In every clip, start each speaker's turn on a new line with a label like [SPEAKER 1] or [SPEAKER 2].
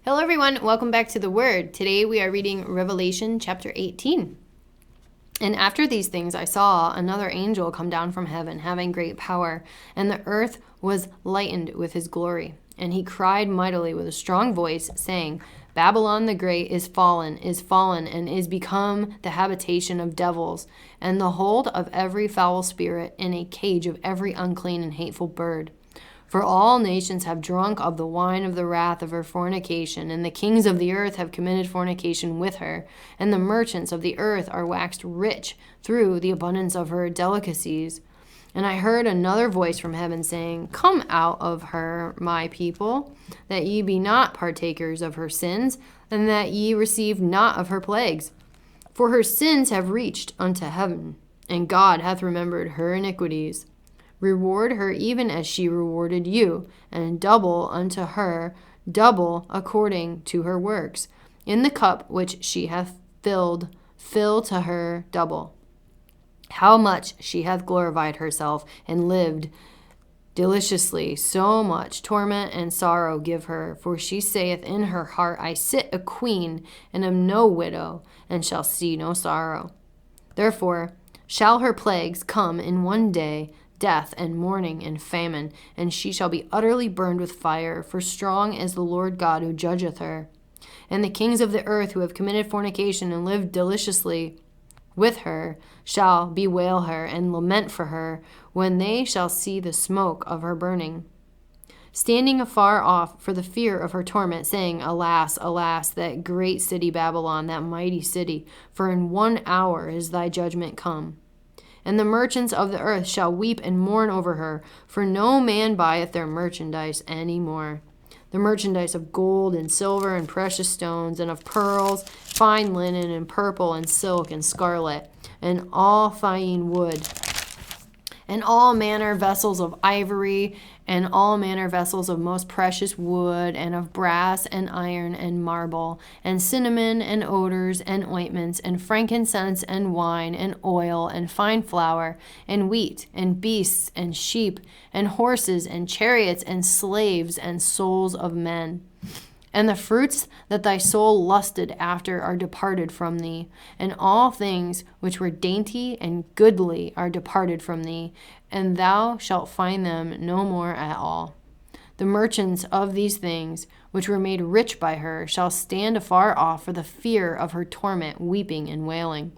[SPEAKER 1] Hello everyone, welcome back to the Word. Today we are reading Revelation chapter 18. And after these things I saw another angel come down from heaven, having great power, and the earth was lightened with his glory. And he cried mightily with a strong voice, saying, Babylon the Great is fallen, and is become the habitation of devils, and the hold of every foul spirit, and a cage of every unclean and hateful bird. For all nations have drunk of the wine of the wrath of her fornication, and the kings of the earth have committed fornication with her, and the merchants of the earth are waxed rich through the abundance of her delicacies. And I heard another voice from heaven saying, Come out of her, my people, that ye be not partakers of her sins, and that ye receive not of her plagues. For her sins have reached unto heaven, and God hath remembered her iniquities. Reward her even as she rewarded you, and double unto her, double according to her works. In the cup which she hath filled, fill to her double. How much she hath glorified herself, and lived deliciously, so much torment and sorrow give her. For she saith in her heart, I sit a queen, and am no widow, and shall see no sorrow. Therefore shall her plagues come in one day, death and mourning and famine, and she shall be utterly burned with fire, for strong is the Lord God who judgeth her. And the kings of the earth who have committed fornication and lived deliciously with her shall bewail her and lament for her when they shall see the smoke of her burning, standing afar off for the fear of her torment, saying, Alas, alas, that great city Babylon, that mighty city, for in 1 hour is thy judgment come. And the merchants of the earth shall weep and mourn over her, for no man buyeth their merchandise any more. The merchandise of gold and silver and precious stones, and of pearls, fine linen and purple and silk and scarlet, and all fine wood, and all manner vessels of ivory, and all manner vessels of most precious wood, and of brass and iron and marble, and cinnamon and odors and ointments, and frankincense and wine and oil and fine flour, and wheat and beasts and sheep and horses and chariots and slaves and souls of men. And the fruits that thy soul lusted after are departed from thee, and all things which were dainty and goodly are departed from thee, and thou shalt find them no more at all. The merchants of these things, which were made rich by her, shall stand afar off for the fear of her torment, weeping and wailing,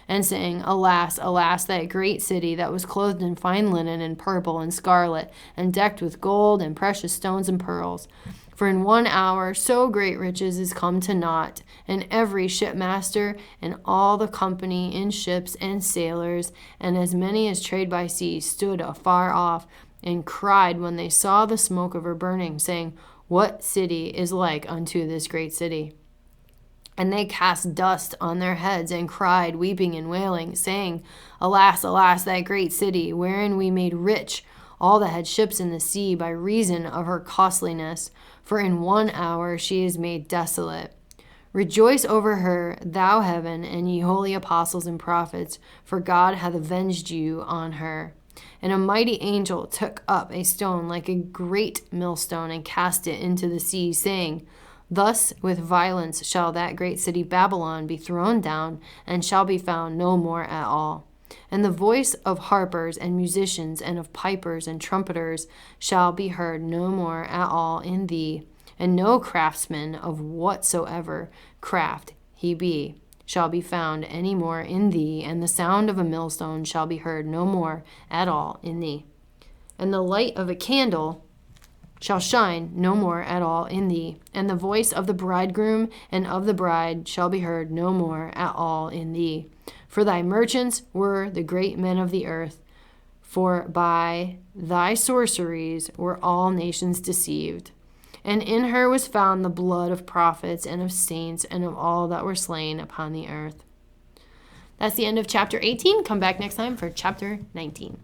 [SPEAKER 1] and saying, Alas, alas, that great city that was clothed in fine linen and purple and scarlet, and decked with gold and precious stones and pearls. For in 1 hour so great riches is come to naught, and every shipmaster and all the company in ships and sailors, and as many as trade by sea, stood afar off, and cried when they saw the smoke of her burning, saying, What city is like unto this great city? And they cast dust on their heads, and cried, weeping and wailing, saying, Alas, alas, that great city, wherein we made rich all that had ships in the sea by reason of her costliness. For in 1 hour she is made desolate. Rejoice over her, thou heaven, and ye holy apostles and prophets, for God hath avenged you on her. And a mighty angel took up a stone like a great millstone, and cast it into the sea, saying, Thus with violence shall that great city Babylon be thrown down, and shall be found no more at all. And the voice of harpers and musicians and of pipers and trumpeters shall be heard no more at all in thee, and no craftsman of whatsoever craft he be shall be found any more in thee, and the sound of a millstone shall be heard no more at all in thee. And the light of a candle shall shine no more at all in thee, and the voice of the bridegroom and of the bride shall be heard no more at all in thee. For thy merchants were the great men of the earth, for by thy sorceries were all nations deceived. And in her was found the blood of prophets and of saints and of all that were slain upon the earth. That's the end of chapter 18. Come back next time for chapter 19.